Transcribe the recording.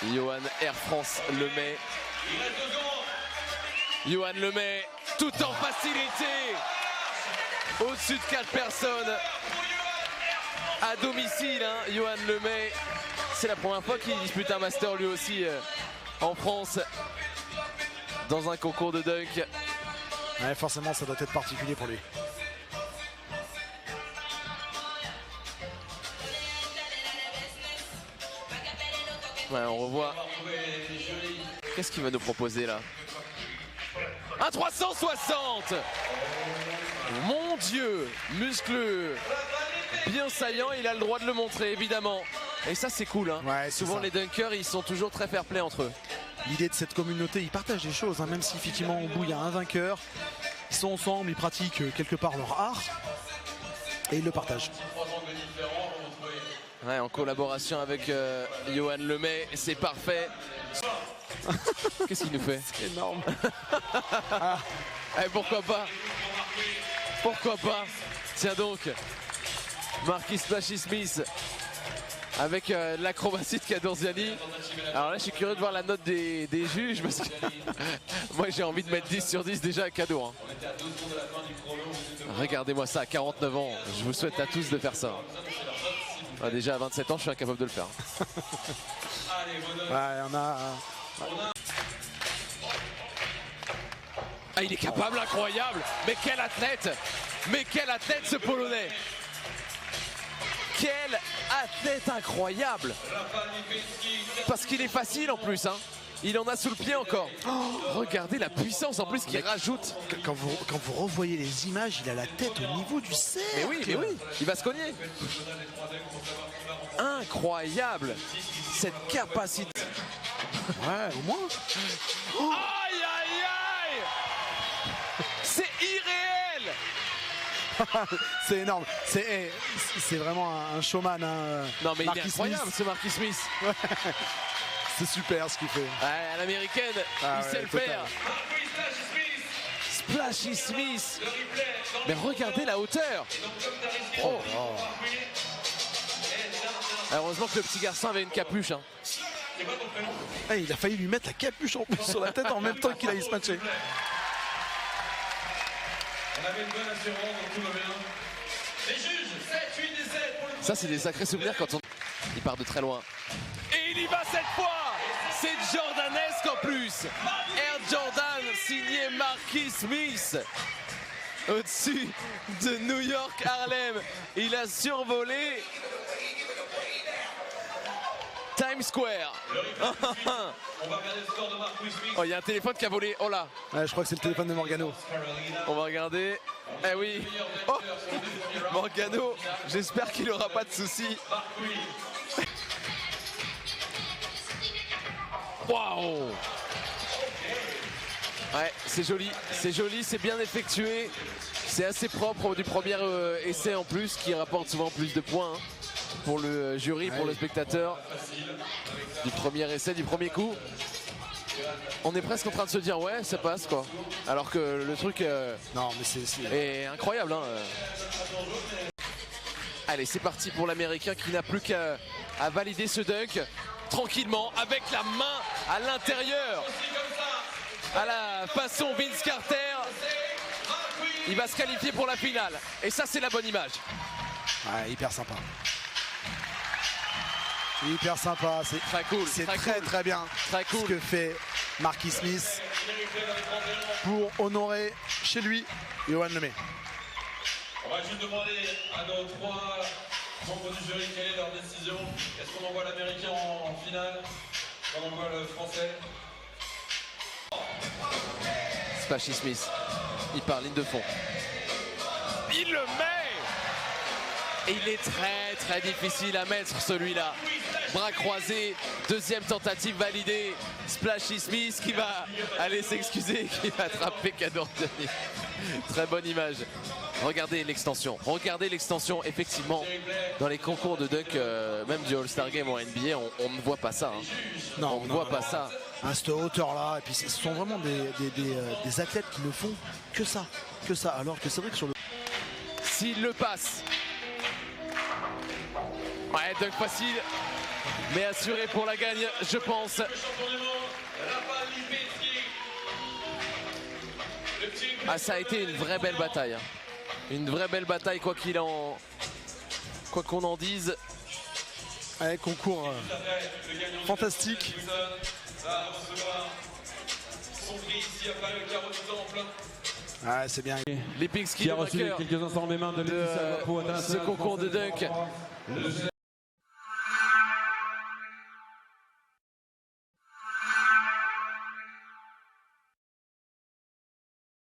Johan Air France le met. Johan le met tout en facilité. Au-dessus de 4 personnes. À domicile, hein, Johan le met. C'est la première fois qu'il dispute un master lui aussi en France. Dans un concours de dunk. Ouais, forcément, ça doit être particulier pour lui. Ouais, on revoit. Qu'est-ce qu'il va nous proposer là? Un 360. Mon Dieu, muscleux, bien saillant, il a le droit de le montrer évidemment. Et ça c'est cool, hein. Ouais, souvent les dunkers ils sont toujours très fair-play entre eux. L'idée de cette communauté, ils partagent des choses, hein, même si effectivement au bout il y a un vainqueur. Ils sont ensemble, ils pratiquent quelque part leur art et ils le partagent. Ouais, en collaboration avec Johan Lemay, c'est parfait. Qu'est-ce qu'il nous fait? C'est énorme. Eh, pourquoi pas? Pourquoi pas? Tiens donc, Marquis Splashy Smith avec l'acrobatie de Cadorziani. Alors là, je suis curieux de voir la note des juges parce que moi j'ai envie de mettre 10 sur 10 déjà à cadeau. Hein. Regardez-moi ça, à 49 ans, je vous souhaite à tous de faire ça. Ah, déjà à 27 ans, je suis incapable de le faire. Ouais, on a... Ah, il est capable, incroyable. Mais quel athlète! Mais quel athlète ce Polonais! Quel athlète incroyable! Parce qu'il est facile en plus, hein. Il en a sous le pied encore. Oh, regardez la puissance en plus qu'il rajoute. Quand vous revoyez les images, il a la tête au niveau du cercle. Mais oui, il va se cogner. Incroyable cette capacité. Ouais, au moins. Oh. Aïe aïe aïe! C'est irréel! C'est énorme. C'est vraiment un showman. Hein. Non mais Marquis il est incroyable ce Marquis Smith. Ouais. C'est super ce qu'il fait. Ouais, à l'américaine, il sait le faire. Splashy Smith. Mais regardez la hauteur. Oh. Heureusement que le petit garçon avait une capuche. Hein. Hey, il a failli lui mettre la capuche en plus sur la tête en même temps qu'il allait se matcher. On avait une bonne assurance, donc tout va bien. Les juges, 7, 8 et 7 pour le... Ça, c'est des sacrés souvenirs quand il part de très loin. Et il y va cette fois. C'est jordanesque en plus. Air Jordan signé Marquis Smith. Au-dessus de New York Harlem. Il a survolé Times Square. On va regarder le score de Marquis Smith. Oh, il y a un téléphone qui a volé. Oh là. Ouais, je crois que c'est le téléphone de Morgano. On va regarder. Eh oui. Oh, Morgano, j'espère qu'il n'aura pas de soucis. Waouh. Ouais, c'est joli, c'est bien effectué. C'est assez propre du premier essai en plus qui rapporte souvent plus de points hein, pour le jury, pour le spectateur. Du premier essai, du premier coup. On est presque en train de se dire ouais ça passe quoi. Alors que le truc non, mais c'est est incroyable. Hein. Allez c'est parti pour l'américain qui n'a plus qu'à valider ce dunk tranquillement avec la main à l'intérieur. À la façon Vince Carter. Il va se qualifier pour la finale. Et ça c'est la bonne image. Ouais, hyper sympa. Hyper sympa, c'est très cool. C'est très bien très cool. Ce que fait Marquis Smith pour honorer chez lui Johan Lemay. On va juste demander à nos 3 membres du jury quelle est leur décision. Est-ce qu'on envoie l'américain en finale? Est-ce qu'on envoie le français? Splashy Smith, il part ligne de fond. Il le met. Et il est très difficile à mettre celui-là. Bras croisés, deuxième tentative validée. Splashy Smith qui va aller s'excuser, qui va attraper Cadorziani. Très bonne image. Regardez l'extension, effectivement, dans les concours de dunk, même du All-Star Game en NBA, on ne voit pas ça. Hein. Non, on ne voit pas ça. À cette hauteur-là, et puis ce sont vraiment des athlètes qui ne font que ça. Alors que c'est vrai que sur le... S'il le passe. Ouais, dunk facile. mais assuré pour la gagne, je pense. Ah, ça a été une vraie belle bataille. Une vraie belle bataille, quoi qu'on en dise. Ouais, concours fantastique. Ah, c'est bien. Lipinski qui a reçu quelques instants les mains de ce concours de dunk.